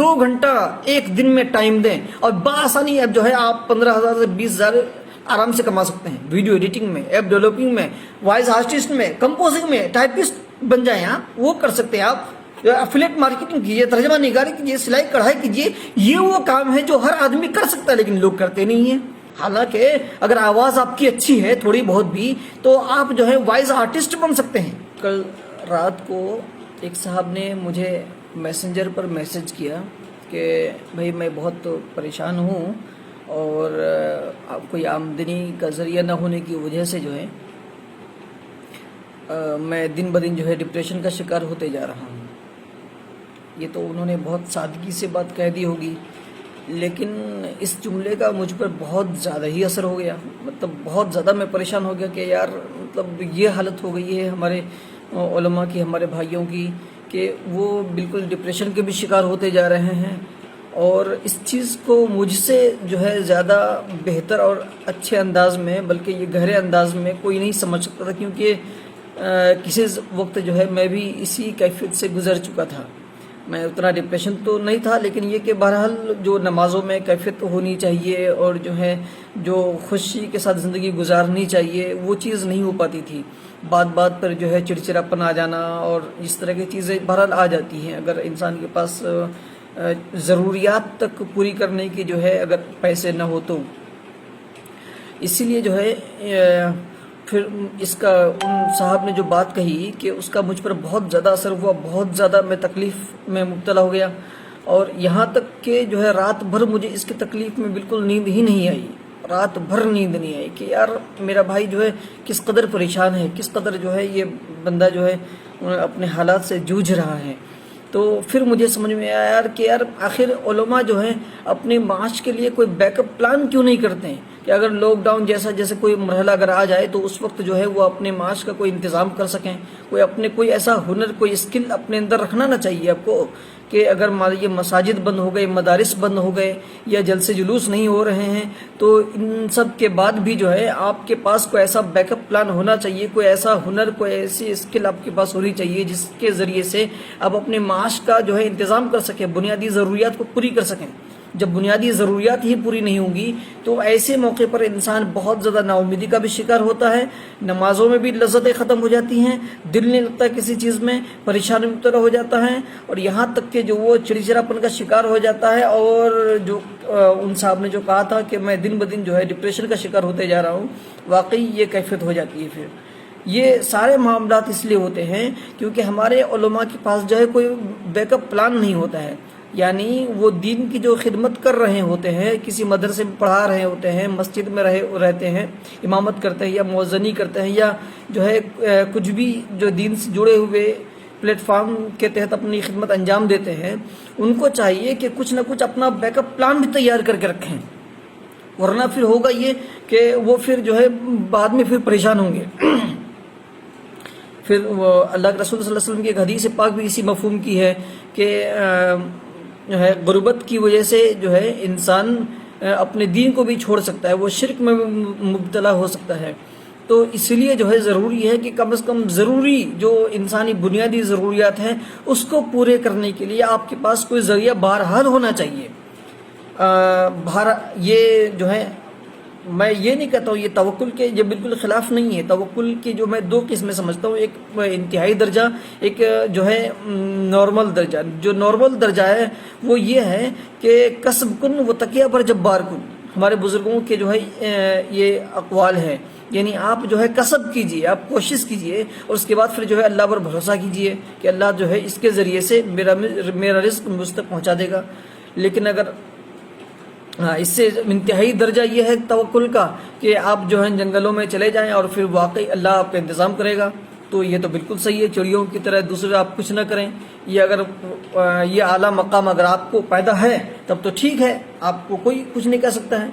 2 گھنٹہ ایک دن میں ٹائم دیں اور بآسانی اب جو ہے آپ 15,000 سے 20,000 آرام سے کما سکتے ہیں، ویڈیو ایڈیٹنگ میں، ایپ ڈیولپنگ میں، وائس آرٹسٹ میں، کمپوزنگ میں، ٹائپسٹ بن جائیں آپ، وہ کر سکتے ہیں آپ۔ افیلیٹ مارکیٹنگ کیجیے، ترجمہ نگاری کیجیے، سلائی کڑھائی کیجیے، یہ وہ کام ہے جو ہر آدمی کر سکتا ہے لیکن لوگ کرتے نہیں ہیں۔ حالانکہ اگر آواز آپ کی اچھی ہے تھوڑی بہت بھی تو آپ جو ہے وائس آرٹسٹ بن سکتے ہیں۔ کل رات کو ایک صاحب نے مجھے میسنجر پر میسج کیا کہ بھائی میں بہت پریشان ہوں اور کوئی آمدنی کا ذریعہ نہ ہونے کی وجہ سے جو ہے میں دن بدن جو ہے ڈپریشن کا شکار ہوتے جا رہا ہوں۔ یہ تو انہوں نے بہت سادگی سے بات کہہ دی ہوگی، لیکن اس جملے کا مجھ پر بہت زیادہ ہی اثر ہو گیا۔ مطلب بہت زیادہ میں پریشان ہو گیا کہ یار مطلب یہ حالت ہو گئی ہے ہمارے علماء کی، ہمارے بھائیوں کی، کہ وہ بالکل ڈپریشن کے بھی شکار ہوتے جا رہے ہیں۔ اور اس چیز کو مجھ سے جو ہے زیادہ بہتر اور اچھے انداز میں، بلکہ یہ گہرے انداز میں کوئی نہیں سمجھ سکتا تھا، کیونکہ کسی وقت جو ہے میں بھی اسی کیفیت سے گزر چکا تھا۔ میں اتنا ڈپریشن تو نہیں تھا، لیکن یہ کہ بہرحال جو نمازوں میں کیفیت ہونی چاہیے اور جو ہے جو خوشی کے ساتھ زندگی گزارنی چاہیے وہ چیز نہیں ہو پاتی تھی۔ بات بات پر جو ہے چڑچڑاپن آ جانا اور اس طرح کی چیزیں بہرحال آ جاتی ہیں اگر انسان کے پاس ضروریات تک پوری کرنے کی جو ہے اگر پیسے نہ ہو تو۔ اسی لیے جو ہے پھر اس کا ان صاحب نے جو بات کہی کہ اس کا مجھ پر بہت زیادہ اثر ہوا، بہت زیادہ میں تکلیف میں مبتلا ہو گیا، اور یہاں تک کہ جو ہے رات بھر مجھے اس کی تکلیف میں بالکل نیند ہی نہیں آئی، رات بھر نیند نہیں آئی کہ یار میرا بھائی جو ہے کس قدر پریشان ہے، کس قدر جو ہے یہ بندہ جو ہے اپنے حالات سے جوجھ رہا ہے۔ تو پھر مجھے سمجھ میں آیا یار کہ یار آخر علماء جو ہیں اپنے معاش کے لیے کوئی بیک اپ پلان کیوں نہیں کرتے ہیں کہ اگر لاک ڈاؤن جیسے کوئی مرحلہ اگر آ جائے تو اس وقت جو ہے وہ اپنے معاش کا کوئی انتظام کر سکیں، کوئی ایسا ہنر، کوئی اسکل اپنے اندر رکھنا نہ چاہیے آپ کو کہ اگر یہ مساجد بند ہو گئے، مدارس بند ہو گئے یا جلسے جلوس نہیں ہو رہے ہیں تو ان سب کے بعد بھی جو ہے آپ کے پاس کوئی ایسا بیک اپ پلان ہونا چاہیے، کوئی ایسا ہنر، کوئی ایسی اسکل آپ کے پاس ہونی چاہیے جس کے ذریعے سے آپ اپنے معاش کا جو ہے انتظام کر سکیں، بنیادی ضروریات کو پوری کر سکیں۔ جب بنیادی ضروریات ہی پوری نہیں ہوں گی تو ایسے موقع پر انسان بہت زیادہ نا امیدی کا بھی شکار ہوتا ہے، نمازوں میں بھی لذتیں ختم ہو جاتی ہیں، دل نہیں لگتا کسی چیز میں، پریشانی میں مبتلا ہو جاتا ہے، اور یہاں تک کہ جو وہ چڑچڑاپن کا شکار ہو جاتا ہے۔ اور جو ان صاحب نے جو کہا تھا کہ میں دن بدن جو ہے ڈپریشن کا شکار ہوتے جا رہا ہوں، واقعی یہ کیفیت ہو جاتی ہے۔ پھر یہ سارے معاملات اس لیے ہوتے ہیں کیونکہ ہمارے علماء کے پاس جو ہے کوئی بیک اپ پلان نہیں ہوتا ہے، یعنی وہ دین کی جو خدمت کر رہے ہوتے ہیں، کسی مدرسے میں پڑھا رہے ہوتے ہیں، مسجد میں رہتے ہیں، امامت کرتے ہیں یا مؤذنی کرتے ہیں، یا جو ہے کچھ بھی جو دین سے جڑے ہوئے پلیٹ فارم کے تحت اپنی خدمت انجام دیتے ہیں، ان کو چاہیے کہ کچھ نہ کچھ اپنا بیک اپ پلان بھی تیار کر کے رکھیں، ورنہ پھر ہوگا یہ کہ وہ پھر جو ہے بعد میں پھر پریشان ہوں گے۔ پھر وہ اللہ کے رسول صلی اللہ علیہ وسلم کی ایک حدیث پاک بھی اسی مفہوم کی ہے کہ جو ہے غربت کی وجہ سے جو ہے انسان اپنے دین کو بھی چھوڑ سکتا ہے، وہ شرک میں مبتلا ہو سکتا ہے۔ تو اس لیے جو ہے ضروری ہے کہ کم از کم ضروری جو انسانی بنیادی ضروریات ہیں اس کو پورے کرنے کے لیے آپ کے پاس کوئی ذریعہ بہرحال ہونا چاہیے۔ یہ جو ہے میں یہ نہیں کہتا ہوں یہ توکل کے یہ بالکل خلاف نہیں ہے، توکل کی جو میں 2 قسمیں سمجھتا ہوں، ایک انتہائی درجہ، ایک جو ہے نارمل درجہ۔ جو نارمل درجہ ہے وہ یہ ہے کہ کسب کن و تکیہ پر جبار کن، ہمارے بزرگوں کے جو ہے یہ اقوال ہے، یعنی آپ جو ہے کسب کیجئے، آپ کوشش کیجئے اور اس کے بعد پھر جو ہے اللہ پر بھروسہ کیجئے کہ اللہ جو ہے اس کے ذریعے سے میرا رزق مجھ تک پہنچا دے گا۔ لیکن اگر اس سے انتہائی درجہ یہ ہے توکل کا کہ آپ جو ہے جنگلوں میں چلے جائیں اور پھر واقعی اللہ آپ کا انتظام کرے گا، تو یہ تو بالکل صحیح ہے، چڑیوں کی طرح دوسرے آپ کچھ نہ کریں۔ یہ اگر یہ اعلیٰ مقام اگر آپ کو پیدا ہے تب تو ٹھیک ہے، آپ کو کوئی کچھ نہیں کہہ سکتا ہے،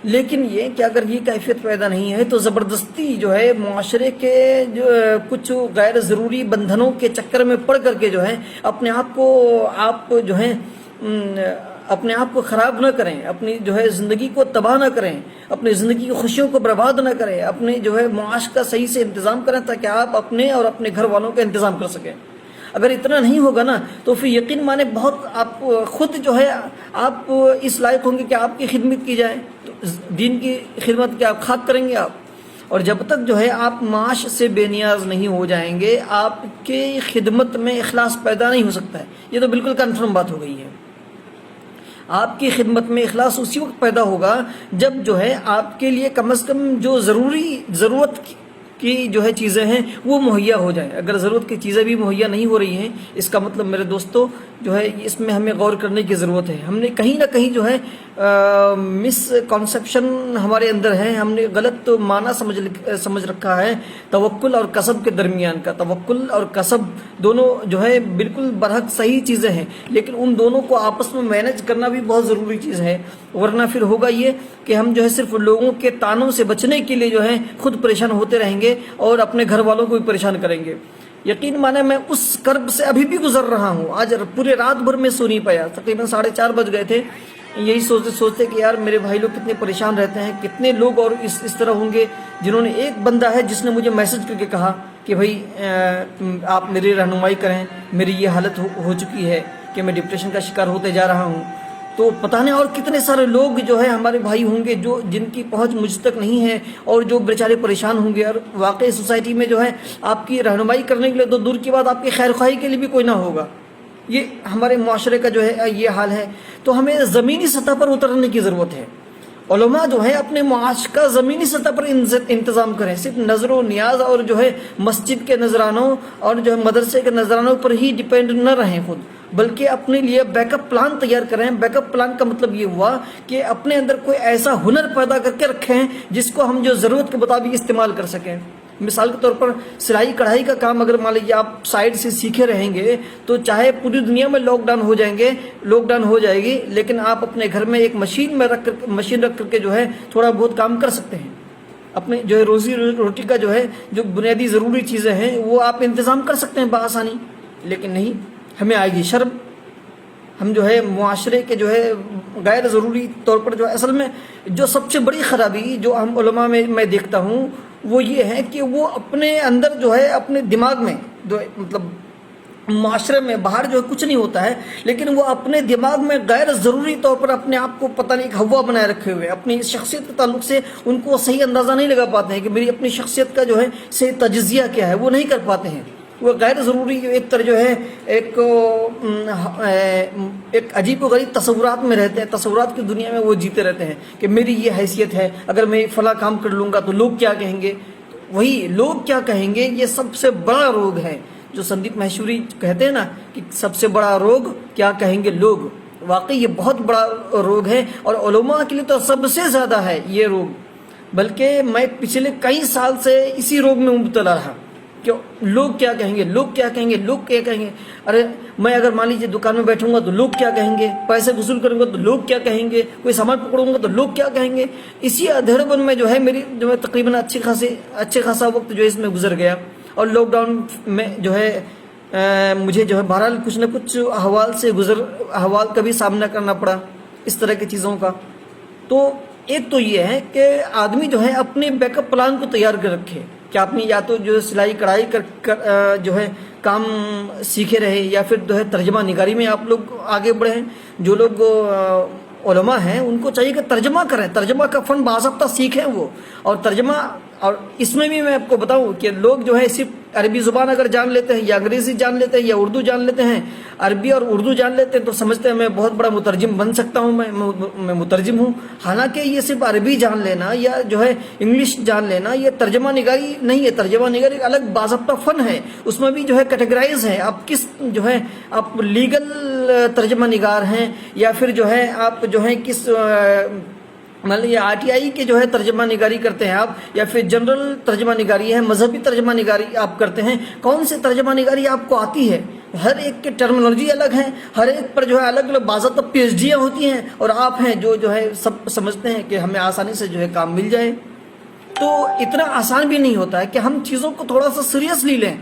لیکن یہ کہ اگر یہ کیفیت پیدا نہیں ہے تو زبردستی جو ہے معاشرے کے جو کچھ غیر ضروری بندھنوں کے چکر میں پڑ کر کے جو ہے اپنے آپ کو خراب نہ کریں، اپنی جو ہے زندگی کو تباہ نہ کریں، اپنی زندگی کی خوشیوں کو برباد نہ کریں، اپنے جو ہے معاش کا صحیح سے انتظام کریں تاکہ آپ اپنے اور اپنے گھر والوں کا انتظام کر سکیں۔ اگر اتنا نہیں ہوگا نا تو پھر یقین مانے بہت آپ خود جو ہے آپ اس لائق ہوں گے کہ آپ کی خدمت کی جائے. تو دین کی خدمت کیا آپ خاک کریں گے آپ؟ اور جب تک جو ہے آپ معاش سے بے نیاز نہیں ہو جائیں گے آپ کی خدمت میں اخلاص پیدا نہیں ہو سکتا ہے. یہ تو بالکل کنفرم بات ہو گئی ہے. آپ کی خدمت میں اخلاص اسی وقت پیدا ہوگا جب جو ہے آپ کے لیے کم از کم جو ضرورت کی جو ہے چیزیں ہیں وہ مہیا ہو جائیں. اگر ضرورت کی چیزیں بھی مہیا نہیں ہو رہی ہیں اس کا مطلب میرے دوستو جو ہے اس میں ہمیں غور کرنے کی ضرورت ہے. ہم نے کہیں نہ کہیں جو ہے مس کنسیپشن ہمارے اندر ہے. ہم نے غلط معنی سمجھ رکھا ہے توکل اور کسب کے درمیان کا. توکل اور کسب دونوں جو ہے بالکل برحق صحیح چیزیں ہیں لیکن ان دونوں کو آپس میں مینج کرنا بھی بہت ضروری چیز ہے. ورنہ پھر ہوگا یہ کہ ہم جو ہے صرف لوگوں کے تانوں سے بچنے کے لیے جو ہے خود پریشان ہوتے رہیں گے اور اپنے گھر والوں کو بھی پریشان کریں گے. یقین مانے میں اس کرب سے ابھی بھی گزر رہا ہوں. آج پورے رات بھر میں سو نہیں پایا. تقریباً 4:30 بج گئے تھے. یہی سوچتے کہ یار میرے بھائی لوگ کتنے پریشان رہتے ہیں. کتنے لوگ اور اس طرح ہوں گے جنہوں نے ایک بندہ ہے جس نے مجھے میسج کر کے کہا کہ بھائی آپ میری رہنمائی کریں, میری یہ حالت ہو چکی ہے کہ میں ڈپریشن کا شکار ہوتے جا رہا ہوں. تو پتہ نہیں اور کتنے سارے لوگ جو ہے ہمارے بھائی ہوں گے جن کی پہنچ مجھ تک نہیں ہے اور جو بیچارے پریشان ہوں گے. اور واقعی سوسائٹی میں جو ہے آپ کی رہنمائی کرنے کے لیے تو دور کی بات آپ کی خیر خواہی کے لیے بھی کوئی نہ ہوگا. یہ ہمارے معاشرے کا جو ہے یہ حال ہے. تو ہمیں زمینی سطح پر اترنے کی ضرورت ہے. علماء جو ہے اپنے معاش کا زمینی سطح پر انتظام کریں. صرف نظر و نیاز اور جو ہے مسجد کے نذرانوں اور جو ہے مدرسے کے نذرانوں پر ہی ڈیپینڈ نہ رہیں خود, بلکہ اپنے لیے بیک اپ پلان تیار کریں. بیک اپ پلان کا مطلب یہ ہوا کہ اپنے اندر کوئی ایسا ہنر پیدا کر کے رکھیں جس کو ہم جو ضرورت کے مطابق استعمال کر سکیں. مثال کے طور پر سلائی کڑھائی کا کام اگر مان لیجیے آپ سائڈ سے سیکھے رہیں گے تو چاہے پوری دنیا میں لاک ڈاؤن ہو جائے گی لیکن آپ اپنے گھر میں ایک مشین رکھ کر کے جو ہے تھوڑا بہت کام کر سکتے ہیں. اپنے جو ہے روزی روٹی کا جو ہے جو بنیادی ضروری چیزیں ہیں وہ آپ انتظام کر سکتے ہیں بآسانی. لیکن نہیں, ہمیں آئے گی شرم. ہم جو ہے معاشرے کے جو ہے غیر ضروری طور پر جو ہے اصل میں جو سب سے بڑی خرابی جو ہم علماء میں دیکھتا ہوں وہ یہ ہے کہ وہ اپنے اندر جو ہے اپنے دماغ میں جو مطلب معاشرے میں باہر جو ہے کچھ نہیں ہوتا ہے لیکن وہ اپنے دماغ میں غیر ضروری طور پر اپنے آپ کو پتہ نہیں ایک ہوا بنائے رکھے ہوئے اپنی شخصیت کے تعلق سے ان کو صحیح اندازہ نہیں لگا پاتے ہیں کہ میری اپنی شخصیت کا جو ہے صحیح تجزیہ کیا ہے وہ نہیں کر پاتے ہیں. وہ غیر ضروری ایک طرح جو ہے ایک عجیب و غریب تصورات میں رہتے ہیں. تصورات کی دنیا میں وہ جیتے رہتے ہیں کہ میری یہ حیثیت ہے, اگر میں فلاں کام کر لوں گا تو لوگ کیا کہیں گے. وہی لوگ کیا کہیں گے یہ سب سے بڑا روگ ہے جو سندیپ مہیشوری کہتے ہیں نا کہ سب سے بڑا روگ کیا کہیں گے لوگ. واقعی یہ بہت بڑا روگ ہے اور علماء کے لیے تو سب سے زیادہ ہے یہ روگ. بلکہ میں پچھلے کئی سال سے اسی روگ میں مبتلا رہا کہ لوگ کیا کہیں گے, لوگ کیا کہیں گے, لوگ کیا کہیں گے. ارے میں اگر مان لیجیے دکان میں بیٹھوں گا تو لوگ کیا کہیں گے, پیسے وصول کروں گا تو لوگ کیا کہیں گے, کوئی سامان پکڑوں گا تو لوگ کیا کہیں گے. اسی ادھیڑ بن میں جو ہے میری جو ہے تقریباً اچھے خاصا وقت جو ہے اس میں گزر گیا. اور لاک ڈاؤن میں جو ہے مجھے جو ہے بہرحال کچھ نہ کچھ احوال کا بھی سامنا کرنا پڑا اس طرح کی چیزوں کا. تو ایک تو یہ ہے کہ آدمی جو ہے اپنے بیک اپ پلان کو تیار کر رکھے کہ اپنی یا تو جو سلائی کڑھائی کر جو ہے کام سیکھے رہے یا پھر جو ہے ترجمہ نگاری میں آپ لوگ آگے بڑھیں. جو لوگ علماء ہیں ان کو چاہیے کہ ترجمہ کریں, ترجمہ کا فن باضابطہ سیکھیں وہ. اور ترجمہ اور اس میں بھی میں آپ کو بتاؤں کہ لوگ جو ہے صرف عربی زبان اگر جان لیتے ہیں یا انگریزی جان لیتے ہیں یا اردو جان لیتے ہیں, عربی اور اردو جان لیتے ہیں تو سمجھتے ہیں میں بہت بڑا مترجم بن سکتا ہوں, میں مترجم ہوں. حالانکہ یہ صرف عربی جان لینا یا جو ہے انگلش جان لینا یہ ترجمہ نگاری نہیں ہے. ترجمہ نگاری ایک الگ باضابطہ فن ہے, اس میں بھی جو ہے کیٹیگرائز ہے. آپ کس جو ہے آپ لیگل ترجمہ نگار ہیں یا پھر جو ہے آپ جو ہے کس مان لیجیے RTI کے جو ہے ترجمہ نگاری کرتے ہیں آپ یا پھر جنرل ترجمہ نگاری ہے, مذہبی ترجمہ نگاری آپ کرتے ہیں. کون سے ترجمہ نگاری آپ کو آتی ہے؟ ہر ایک کے ٹرمنالوجی الگ ہیں, ہر ایک پر جو ہے الگ الگ باضابطہ PhDیاں ہوتی ہیں اور آپ ہیں جو ہے سب سمجھتے ہیں کہ ہمیں آسانی سے جو ہے کام مل جائے. تو اتنا آسان بھی نہیں ہوتا ہے کہ ہم چیزوں کو تھوڑا سا سیریسلی لیں.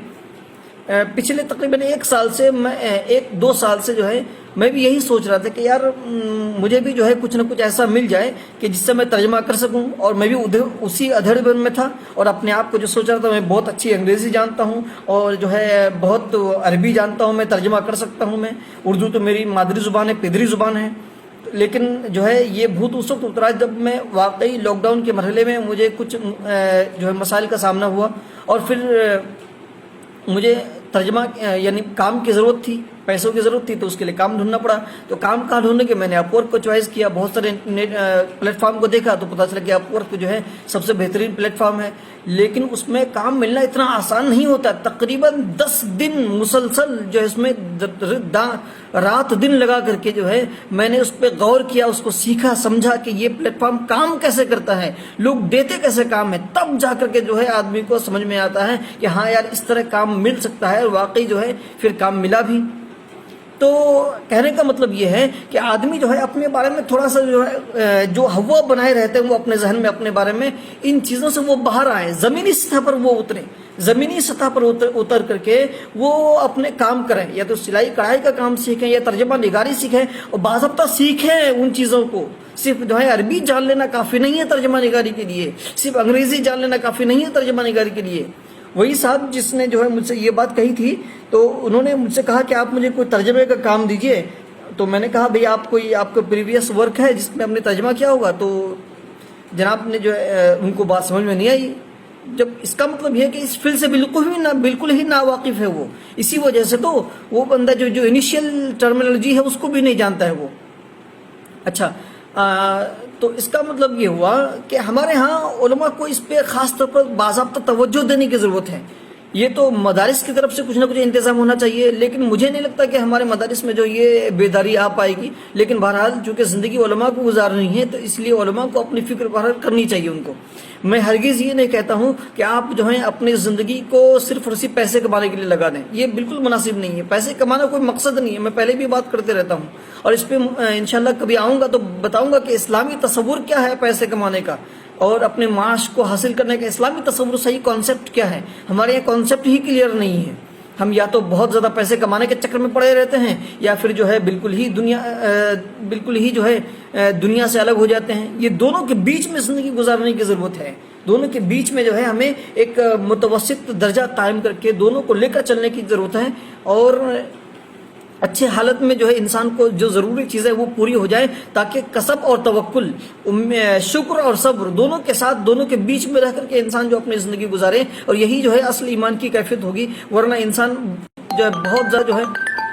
پچھلے تقریباً 1 سال سے میں 1-2 سال سے جو ہے میں بھی یہی سوچ رہا تھا کہ یار مجھے بھی جو ہے کچھ نہ کچھ ایسا مل جائے کہ جس سے میں ترجمہ کر سکوں، اور میں بھی اسی ادھڑ بن میں تھا، اور اپنے آپ کو جو سوچ رہا تھا میں بہت اچھی انگریزی جانتا ہوں اور جو ہے بہت عربی جانتا ہوں، میں ترجمہ کر سکتا ہوں، میں اردو تو میری مادری زبان ہے، پیدری زبان ہے، لیکن جو ہے یہ بھوت اس وقت اترا جب میں واقعی لاک ڈاؤن کے مرحلے میں مجھے کچھ جو ہے مسائل کا سامنا ہوا، اور پھر مجھے ترجمہ یعنی کام کی ضرورت تھی، پیسوں کی ضرورت تھی، تو اس کے لیے کام ڈھونڈنا پڑا۔ تو کام کہاں ڈھونڈنے کے میں نے اپ ورک کو چوائس کیا، بہت سارے پلیٹ فارم کو دیکھا تو پتہ چلا کہ اپ ورک جو ہے سب سے بہترین پلیٹ فارم ہے، لیکن اس میں کام ملنا اتنا آسان نہیں ہوتا۔ تقریباً 10 دن مسلسل جو ہے اس میں رات دن لگا کر کے جو ہے میں نے اس پہ غور کیا، اس کو سیکھا سمجھا کہ یہ پلیٹ فارم کام کیسے کرتا ہے، لوگ دیتے کیسے کام ہے، تب جا کر کے جو ہے آدمی کو سمجھ میں آتا ہے کہ ہاں یار اس طرح کام مل سکتا ہے، اور واقعی جو ہے پھر کام ملا بھی۔ تو کہنے کا مطلب یہ ہے کہ آدمی جو ہے اپنے بارے میں تھوڑا سا جو ہے جو ہوا بنائے رہتے ہیں وہ اپنے ذہن میں اپنے بارے میں، ان چیزوں سے وہ باہر آئیں، زمینی سطح پر وہ اتریں، زمینی سطح پر اتر کر کے وہ اپنے کام کریں، یا تو سلائی کڑھائی کا کام سیکھیں یا ترجمہ نگاری سیکھیں، اور باضابطہ سیکھیں ان چیزوں کو۔ صرف جو ہے عربی جان لینا کافی نہیں ہے ترجمہ نگاری کے لیے، صرف انگریزی جان لینا کافی نہیں ہے ترجمہ نگاری کے لیے۔ وہی صاحب جس نے جو ہے مجھ سے یہ بات کہی تھی، تو انہوں نے مجھ سے کہا کہ آپ مجھے کوئی ترجمے کا کام دیجئے، تو میں نے کہا بھئی آپ کا پریویس ورک ہے جس میں آپ نے ترجمہ کیا ہوگا؟ تو جناب نے جو ہے ان کو بات سمجھ میں نہیں آئی، جب اس کا مطلب یہ ہے کہ اس فیلڈ سے بالکل ہی ناواقف ہے وہ، اسی وجہ سے تو وہ بندہ جو انیشیل ٹرمینالوجی ہے اس کو بھی نہیں جانتا ہے وہ۔ اچھا تو اس کا مطلب یہ ہوا کہ ہمارے ہاں علماء کو اس پہ خاص طور پر باضابطہ توجہ دینے کی ضرورت ہے۔ یہ تو مدارس کی طرف سے کچھ نہ کچھ انتظام ہونا چاہیے، لیکن مجھے نہیں لگتا کہ ہمارے مدارس میں جو یہ بیداری آ پائے گی، لیکن بہرحال چونکہ زندگی علماء کو گزارنی ہے تو اس لیے علماء کو اپنی فکر بہرحال کرنی چاہیے ان کو۔ میں ہرگز یہ نہیں کہتا ہوں کہ آپ جو ہیں اپنی زندگی کو صرف اور صرف پیسے کمانے کے لیے لگا دیں، یہ بالکل مناسب نہیں ہے، پیسے کمانا کوئی مقصد نہیں ہے، میں پہلے بھی بات کرتے رہتا ہوں، اور اس پہ انشاءاللہ کبھی آؤں گا تو بتاؤں گا کہ اسلامی تصور کیا ہے پیسے کمانے کا، اور اپنے معاش کو حاصل کرنے کا اسلامی تصور صحیح کانسیپٹ کیا ہے۔ ہمارے یہاں کانسیپٹ ہی کلیئر نہیں ہے، ہم یا تو بہت زیادہ پیسے کمانے کے چکر میں پڑے رہتے ہیں، یا پھر جو ہے بالکل ہی جو ہے دنیا سے الگ ہو جاتے ہیں۔ یہ دونوں کے بیچ میں زندگی گزارنے کی ضرورت ہے، دونوں کے بیچ میں جو ہے ہمیں ایک متوسط درجہ قائم کر کے دونوں کو لے کر چلنے کی ضرورت ہے، اور اچھے حالت میں جو ہے انسان کو جو ضروری چیزیں وہ پوری ہو جائے، تاکہ کسب اور توکل، شکر اور صبر دونوں کے ساتھ، دونوں کے بیچ میں رہ کر کے انسان جو اپنی زندگی گزارے، اور یہی جو ہے اصل ایمان کی کیفیت ہوگی۔ ورنہ انسان جو ہے بہت زیادہ جو ہے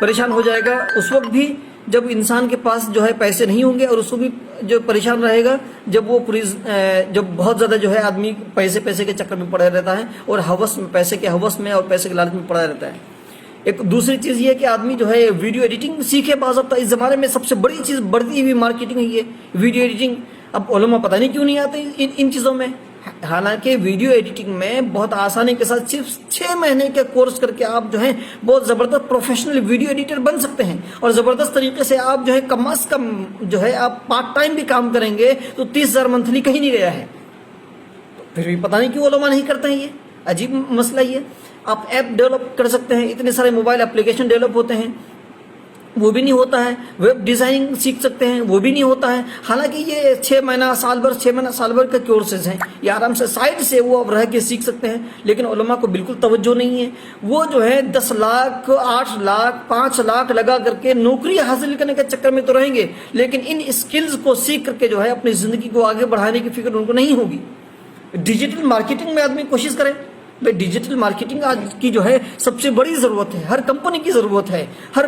پریشان ہو جائے گا، اس وقت بھی جب انسان کے پاس جو ہے پیسے نہیں ہوں گے، اور اس کو بھی جو پریشان رہے گا جب بہت زیادہ جو ہے آدمی پیسے کے چکر میں پڑا رہتا ہے، اور ہوس میں، پیسے کے ہوس میں اور پیسے کے لالچ میں پڑا رہتا ہے۔ ایک دوسری چیز یہ ہے کہ آدمی جو ہے ویڈیو ایڈیٹنگ سیکھے باضابطہ۔ اس زمانے میں سب سے بڑی چیز بڑھتی ہوئی مارکیٹنگ ہے یہ ویڈیو ایڈیٹنگ۔ اب علماء پتہ نہیں کیوں نہیں آتے ان چیزوں میں، حالانکہ ویڈیو ایڈیٹنگ میں بہت آسانی کے ساتھ صرف 6 مہینے کے کورس کر کے آپ جو ہے بہت زبردست پروفیشنل ویڈیو ایڈیٹر بن سکتے ہیں، اور زبردست طریقے سے آپ جو ہے کم از کم جو ہے آپ پارٹ ٹائم بھی کام کریں گے تو 30,000 منتھلی کہیں نہیں گیا ہے۔ تو پھر بھی پتہ نہیں کیوں علماء نہیں کرتے ہیں، یہ عجیب مسئلہ یہ۔ آپ ایپ ڈیولپ کر سکتے ہیں، اتنے سارے موبائل اپلیکیشن ڈیولپ ہوتے ہیں، وہ بھی نہیں ہوتا ہے۔ ویب ڈیزائننگ سیکھ سکتے ہیں، وہ بھی نہیں ہوتا ہے، حالانکہ یہ 6 مہینہ سال بھر کے کورسز ہیں، یہ آرام سے سائٹ سے وہ اب رہ کے سیکھ سکتے ہیں، لیکن علماء کو بالکل توجہ نہیں ہے۔ وہ جو ہے 10 لاکھ 8 لاکھ 5 لاکھ لگا کر کے نوکری حاصل کرنے کے چکر میں تو رہیں گے، لیکن ان اسکلز کو سیکھ کر کے جو ہے اپنی زندگی کو آگے بڑھانے کی فکر ان کو نہیں ہوگی۔ ڈیجیٹل مارکیٹنگ میں آدمی کوشش کرے، ڈیجیٹل مارکیٹنگ آج کی جو ہے سب سے بڑی ضرورت ہے، ہر کمپنی کی ضرورت ہے، ہر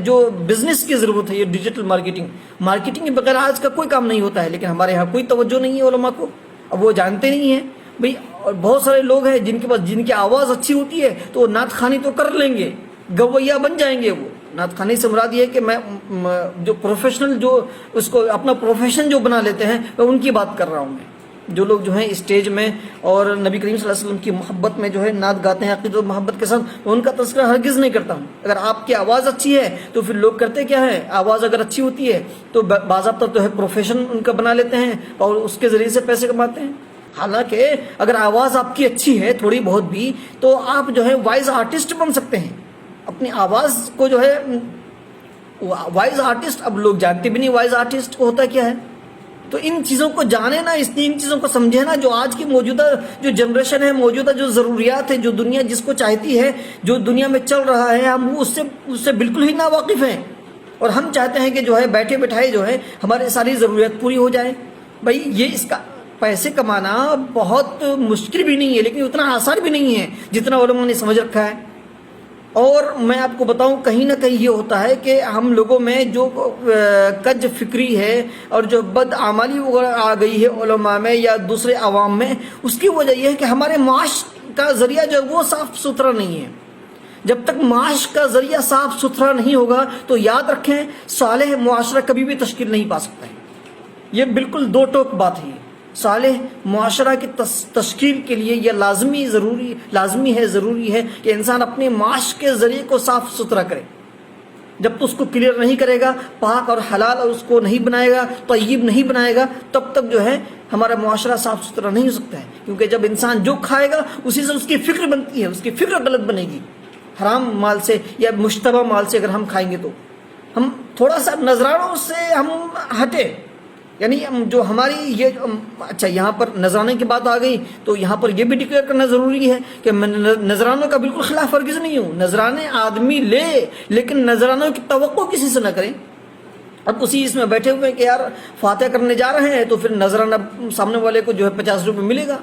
جو بزنس کی ضرورت ہے، یہ ڈیجیٹل مارکیٹنگ کے بغیر آج کا کوئی کام نہیں ہوتا ہے، لیکن ہمارے ہاں کوئی توجہ نہیں ہے علماء کو، اب وہ جانتے نہیں ہیں بھئی۔ اور بہت سارے لوگ ہیں جن کی آواز اچھی ہوتی ہے تو وہ نعت خوانی تو کر لیں گے، گویا بن جائیں گے۔ وہ نعت خوانی سے مراد یہ ہے کہ میں جو پروفیشنل جو اس کو اپنا پروفیشن جو بنا لیتے ہیں، میں ان کی بات کر رہا ہوں۔ میں جو لوگ جو ہیں اسٹیج میں اور نبی کریم صلی اللہ علیہ وسلم کی محبت میں جو ہے نعت گاتے ہیں عقیدت و محبت کے ساتھ، میں ان کا تذکرہ ہرگز نہیں کرتا ہوں۔ اگر آپ کی آواز اچھی ہے تو پھر لوگ کرتے کیا ہے، آواز اگر اچھی ہوتی ہے تو باضابطہ جو ہے پروفیشن ان کا بنا لیتے ہیں اور اس کے ذریعے سے پیسے کماتے ہیں۔ حالانکہ اگر آواز آپ کی اچھی ہے تھوڑی بہت بھی، تو آپ جو ہے وائس آرٹسٹ بن سکتے ہیں، اپنی آواز کو جو ہے وائز آرٹسٹ اب لوگ جانتے بھی نہیں وائز آرٹسٹ کو ہوتا کیا ہے. تو ان چیزوں کو جانے نا، ان چیزوں کو سمجھے نا. جو آج کی موجودہ جو جنریشن ہے، موجودہ جو ضروریات ہے، جو دنیا جس کو چاہتی ہے، جو دنیا میں چل رہا ہے، ہم اس سے بالکل ہی ناواقف ہیں. اور ہم چاہتے ہیں کہ جو ہے بیٹھے بٹھائے جو ہے ہماری ساری ضروریات پوری ہو جائیں. بھائی یہ اس کا پیسے کمانا بہت مشکل بھی نہیں ہے، لیکن اتنا آسان بھی نہیں ہے جتنا علماء نے سمجھ رکھا ہے. اور میں آپ کو بتاؤں کہیں نہ کہیں یہ ہوتا ہے کہ ہم لوگوں میں جو کج فکری ہے اور جو بدعمالی وغیرہ آ گئی ہے علماء میں یا دوسرے عوام میں، اس کی وجہ یہ ہے کہ ہمارے معاش کا ذریعہ جو ہے وہ صاف ستھرا نہیں ہے. جب تک معاش کا ذریعہ صاف ستھرا نہیں ہوگا تو یاد رکھیں صالح معاشرہ کبھی بھی تشکیل نہیں پا سکتا ہے. یہ بالکل دو ٹوک بات ہے. صالح معاشرہ کی تشکیل کے لیے یہ لازمی ہے ضروری ہے کہ انسان اپنے معاش کے ذریعے کو صاف ستھرا کرے. جب تو اس کو کلیئر نہیں کرے گا، پاک اور حلال اور اس کو نہیں بنائے گا، طیب نہیں بنائے گا، تب تک جو ہے ہمارا معاشرہ صاف ستھرا نہیں ہو سکتا ہے. کیونکہ جب انسان جو کھائے گا اسی سے اس کی فکر بنتی ہے، اس کی فکر غلط بنے گی. حرام مال سے یا مشتبہ مال سے اگر ہم کھائیں گے تو ہم تھوڑا سا نذرانوں سے ہم ہٹے. یعنی جو ہماری یہ اچھا یہاں پر نذرانے کی بات آ گئی تو یہاں پر یہ بھی ڈکلیئر کرنا ضروری ہے کہ میں نذرانوں کا بالکل خلاف ورزی نہیں ہوں. نذرانے آدمی لے لیکن نذرانوں کی توقع کسی سے نہ کریں. اب اسی اس میں بیٹھے ہوئے کہ یار فاتحہ کرنے جا رہے ہیں تو پھر نذرانہ سامنے والے کو جو ہے 50 روپے ملے گا.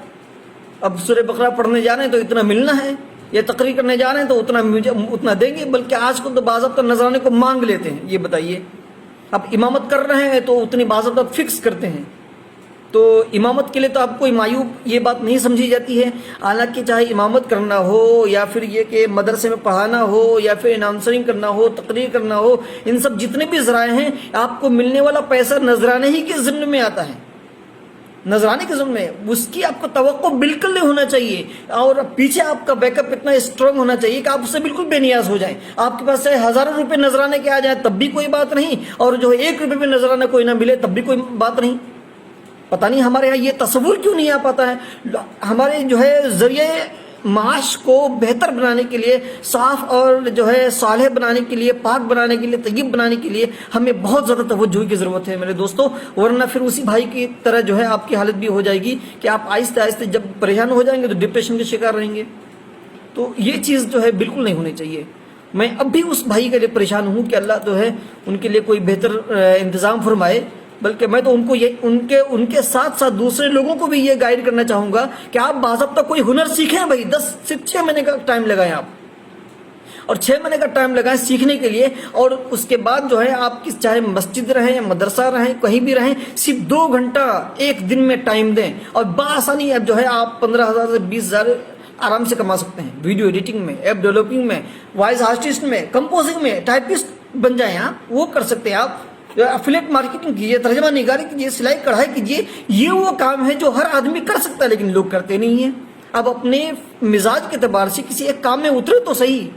اب سورہ بقرہ پڑھنے جا رہے ہیں تو اتنا ملنا ہے، یا تقریر کرنے جا رہے ہیں تو اتنا دیں گے. بلکہ آج کل تو باضابطہ نذرانے کو مانگ لیتے ہیں. یہ بتائیے اب امامت کر رہے ہیں تو اتنی باضابطہ فکس کرتے ہیں. تو امامت کے لیے تو اب کوئی معیوب یہ بات نہیں سمجھی جاتی ہے. حالانکہ چاہے امامت کرنا ہو یا پھر یہ کہ مدرسے میں پڑھانا ہو یا پھر اناؤنسرنگ کرنا ہو، تقریر کرنا ہو، ان سب جتنے بھی ذرائع ہیں آپ کو ملنے والا پیسہ نذرانے ہی کے ضمن میں آتا ہے. نذرانے کے ضمن میں اس کی آپ کو توقع بالکل نہیں ہونا چاہیے. اور پیچھے آپ کا بیک اپ اتنا اسٹرانگ ہونا چاہیے کہ آپ اس سے بالکل بے نیاز ہو جائیں. آپ کے پاس چاہے ہزاروں روپے نذرانے کے آ جائیں تب بھی کوئی بات نہیں، اور جو 1 روپے بھی نذرانہ کوئی نہ ملے تب بھی کوئی بات نہیں. پتہ نہیں ہمارے یہاں یہ تصور کیوں نہیں آ پاتا ہے. ہمارے جو ہے ذریعے معاش کو بہتر بنانے کے لیے، صاف اور جو ہے صالح بنانے کے لیے، پاک بنانے کے لیے، طیب بنانے کے لیے ہمیں بہت زیادہ توجہ کی ضرورت ہے میرے دوستوں. ورنہ پھر اسی بھائی کی طرح جو ہے آپ کی حالت بھی ہو جائے گی کہ آپ آہستہ آہستہ جب پریشان ہو جائیں گے تو ڈپریشن کے شکار رہیں گے. تو یہ چیز جو ہے بالکل نہیں ہونی چاہیے. میں اب بھی اس بھائی کے لیے پریشان ہوں کہ اللہ جو ہے ان کے لیے کوئی بہتر انتظام فرمائے. بلکہ میں تو ان کو یہ ان کے ساتھ ساتھ دوسرے لوگوں کو بھی یہ گائیڈ کرنا چاہوں گا کہ آپ باضابطہ کوئی ہنر سیکھیں. بھائی صرف 6 مہینے کا ٹائم لگائیں آپ، اور 6 مہینے کا ٹائم لگائیں سیکھنے کے لیے. اور اس کے بعد جو ہے آپ کی چاہے مسجد رہیں یا مدرسہ رہیں، کہیں بھی رہیں، صرف 2 گھنٹہ ایک دن میں ٹائم دیں اور بآسانی اب جو ہے آپ 15,000 سے 20,000 آرام سے کما سکتے ہیں. ویڈیو ایڈیٹنگ میں، ایپ ڈیولپنگ میں، وائس آرٹسٹ میں، کمپوزنگ میں، ٹائپسٹ بن جائیں آپ. وہ کر سکتے ہیں آپ. افیلیٹ مارکیٹنگ کیجیے، ترجمہ نگاری کیجیے، سلائی کڑھائی کیجیے. یہ وہ کام ہے جو ہر آدمی کر سکتا ہے لیکن لوگ کرتے نہیں ہیں. اب اپنے مزاج کے اعتبار سے کسی ایک کام میں اترے تو صحیح.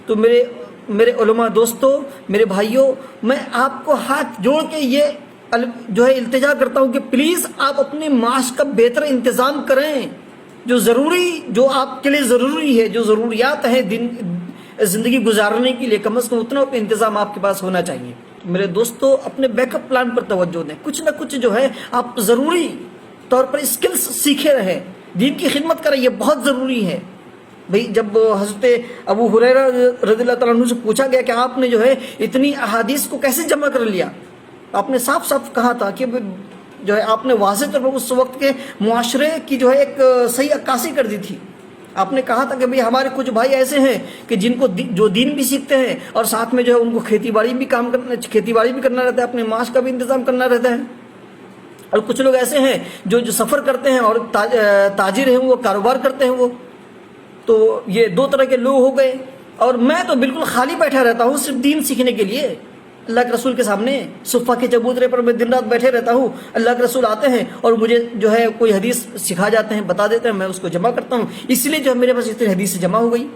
تو میرے علماء دوستوں، میرے بھائیوں، میں آپ کو ہاتھ جوڑ کے یہ جو ہے التجا کرتا ہوں کہ پلیز آپ اپنے معاش کا بہتر انتظام کریں. جو آپ کے لیے ضروری ہے، جو ضروریات ہیں زندگی گزارنے کے لیے، کم از کم اتنا انتظام آپ کے پاس ہونا چاہیے. میرے دوستوں اپنے بیک اپ پلان پر توجہ دیں. کچھ نہ کچھ جو ہے آپ ضروری طور پر اسکلز سیکھے رہیں، دین کی خدمت کریں. یہ بہت ضروری ہے. بھئی جب حضرت ابو ہریرہ رضی اللہ تعالیٰ عنہ سے پوچھا گیا کہ آپ نے جو ہے اتنی احادیث کو کیسے جمع کر لیا، آپ نے صاف صاف کہا تھا کہ جو ہے آپ نے واضح طور پر اس وقت کے معاشرے کی جو ہے ایک صحیح عکاسی کر دی تھی. آپ نے کہا تھا کہ بھئی ہمارے کچھ بھائی ایسے ہیں کہ جن کو جو دین بھی سیکھتے ہیں اور ساتھ میں جو ہے ان کو کھیتی باڑی بھی کرنا رہتا ہے، اپنے معاش کا بھی انتظام کرنا رہتا ہے. اور کچھ لوگ ایسے ہیں جو سفر کرتے ہیں اور تاجر ہیں، وہ کاروبار کرتے ہیں. وہ تو یہ 2 طرح کے لوگ ہو گئے. اور میں تو بالکل خالی بیٹھا رہتا ہوں صرف دین سیکھنے کے لیے. اللہ کے رسول کے سامنے صفہ کے چبوترے پر میں دن رات بیٹھے رہتا ہوں. اللہ کے رسول آتے ہیں اور مجھے جو ہے کوئی حدیث سکھا جاتے ہیں، بتا دیتے ہیں، میں اس کو جمع کرتا ہوں. اس لیے جو میرے پاس اتنی حدیث جمع ہو گئی.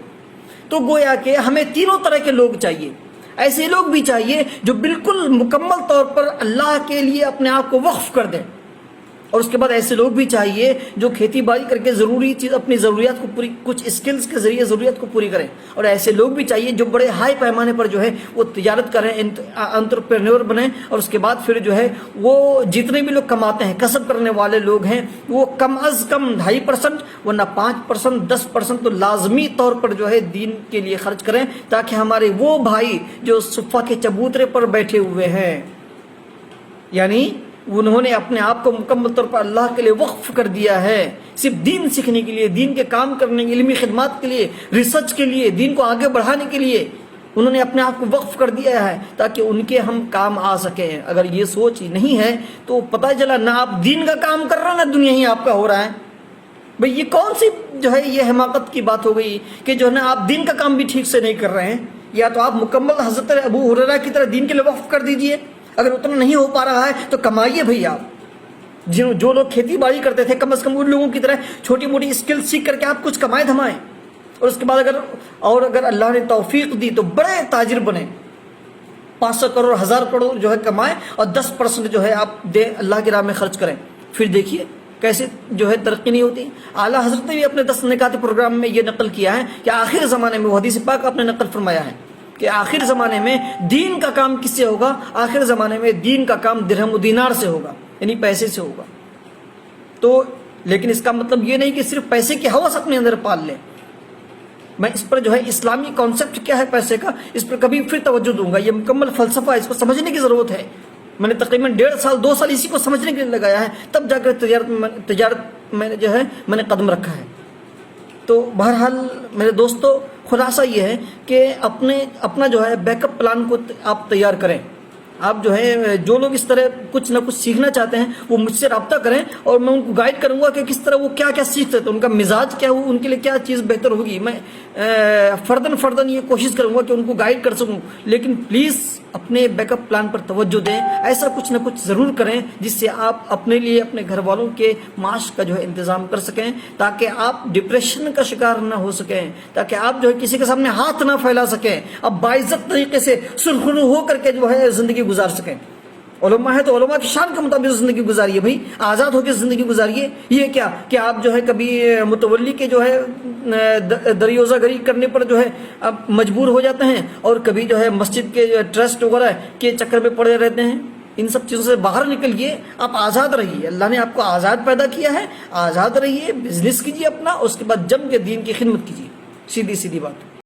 تو گویا کہ ہمیں 3 طرح کے لوگ چاہیے. ایسے لوگ بھی چاہیے جو بالکل مکمل طور پر اللہ کے لیے اپنے آپ کو وقف کر دیں. اور اس کے بعد ایسے لوگ بھی چاہیے جو کھیتی باڑی کر کے ضروری چیز اپنی ضروریات کو پوری کچھ اسکلز کے ذریعے ضروریات کو پوری کریں، اور ایسے لوگ بھی چاہیے جو بڑے ہائی پیمانے پر جو ہے وہ تجارت کریں، انٹرپرینور بنیں، اور اس کے بعد پھر جو ہے وہ جتنے بھی لوگ کماتے ہیں کسب کرنے والے لوگ ہیں وہ کم از کم 2.5% ورنہ 5% 10% تو لازمی طور پر جو ہے دین کے لیے خرچ کریں، تاکہ ہمارے وہ بھائی جو صفہ کے چبوترے پر بیٹھے ہوئے ہیں، یعنی انہوں نے اپنے آپ کو مکمل طور پر اللہ کے لیے وقف کر دیا ہے، صرف دین سیکھنے کے لیے، دین کے کام کرنے کے، علمی خدمات کے لیے، ریسرچ کے لیے، دین کو آگے بڑھانے کے لیے انہوں نے اپنے آپ کو وقف کر دیا ہے تاکہ ان کے ہم کام آ سکیں۔ اگر یہ سوچ نہیں ہے تو پتہ چلا نہ آپ دین کا کام کر رہے ہیں نہ دنیا ہی آپ کا ہو رہا ہے۔ بھئی یہ کون سی جو ہے یہ حماقت کی بات ہو گئی کہ جو ہے نا آپ دین کا کام بھی ٹھیک سے نہیں کر رہے ہیں، یا تو آپ مکمل حضرت ابو ہریرہ کی طرح دین کے لیے وقف کر دیجئے، اگر اتنا نہیں ہو پا رہا ہے تو کمائیے بھئی آپ، جو لوگ کھیتی باڑی کرتے تھے کم از کم ان لوگوں کی طرح چھوٹی موٹی اسکل سیکھ کر کے آپ کچھ کمائیں دھمائیں، اور اس کے بعد اگر اللہ نے توفیق دی تو بڑے تاجر بنے، 500 کروڑ 1000 کروڑ جو ہے کمائیں، اور 10% جو ہے آپ دیں اللہ کی راہ میں خرچ کریں، پھر دیکھیے کیسے جو ہے ترقی نہیں ہوتی۔ اعلیٰ حضرت نے بھی اپنے 10 نکات پروگرام میں یہ نقل کیا ہے کہ آخر زمانے میں، وہ حدیث پاک آپ نے نقل فرمایا ہے کہ آخر زمانے میں دین کا کام کس سے ہوگا؟ آخر زمانے میں دین کا کام درہم و دینار سے ہوگا، یعنی پیسے سے ہوگا۔ تو لیکن اس کا مطلب یہ نہیں کہ صرف پیسے کی ہوس اپنے اندر پال لیں۔ میں اس پر جو ہے اسلامی کانسیپٹ کیا ہے پیسے کا، اس پر کبھی پھر توجہ دوں گا، یہ مکمل فلسفہ، اس کو سمجھنے کی ضرورت ہے۔ میں نے تقریباً 1.5 سال 2 سال اسی کو سمجھنے کے لیے لگایا ہے، تب جا کر تجارت میں جو ہے میں نے قدم رکھا ہے۔ تو بہرحال میرے دوستو، خلاصہ یہ ہے کہ اپنا جو ہے بیک اپ پلان کو آپ تیار کریں۔ آپ جو ہے جو لوگ اس طرح کچھ نہ کچھ سیکھنا چاہتے ہیں وہ مجھ سے رابطہ کریں، اور میں ان کو گائیڈ کروں گا کہ کس طرح وہ کیا کیا سیکھ سکتے ہیں، ان کا مزاج کیا ہو، ان کے لیے کیا چیز بہتر ہوگی۔ میں فردن یہ کوشش کروں گا کہ ان کو گائیڈ کر سکوں، لیکن پلیز اپنے بیک اپ پلان پر توجہ دیں، ایسا کچھ نہ کچھ ضرور کریں جس سے آپ اپنے لیے، اپنے گھر والوں کے معاش کا جو ہے انتظام کر سکیں، تاکہ آپ ڈپریشن کا شکار نہ ہو سکیں، تاکہ آپ جو ہے کسی کے سامنے ہاتھ نہ پھیلا سکیں، اب باعزت طریقے سے سرخرو ہو کر کے جو ہے زندگی گزار سکیں۔ علماء ہے تو علماء کی شان کے مطابق زندگی گزاریے بھائی، آزاد ہو کے زندگی گزاریے۔ یہ کیا کہ آپ جو ہے کبھی متولی کے جو ہے دریوزہ گری کرنے پر جو ہے آپ مجبور ہو جاتے ہیں، اور کبھی جو ہے مسجد کے ٹرسٹ وغیرہ کے چکر میں پڑے رہتے ہیں۔ ان سب چیزوں سے باہر نکلیے، آپ آزاد رہیے، اللہ نے آپ کو آزاد پیدا کیا ہے، آزاد رہیے، بزنس کیجیے اپنا، اس کے بعد جم کے دین کی خدمت کیجیے، سیدھی بات۔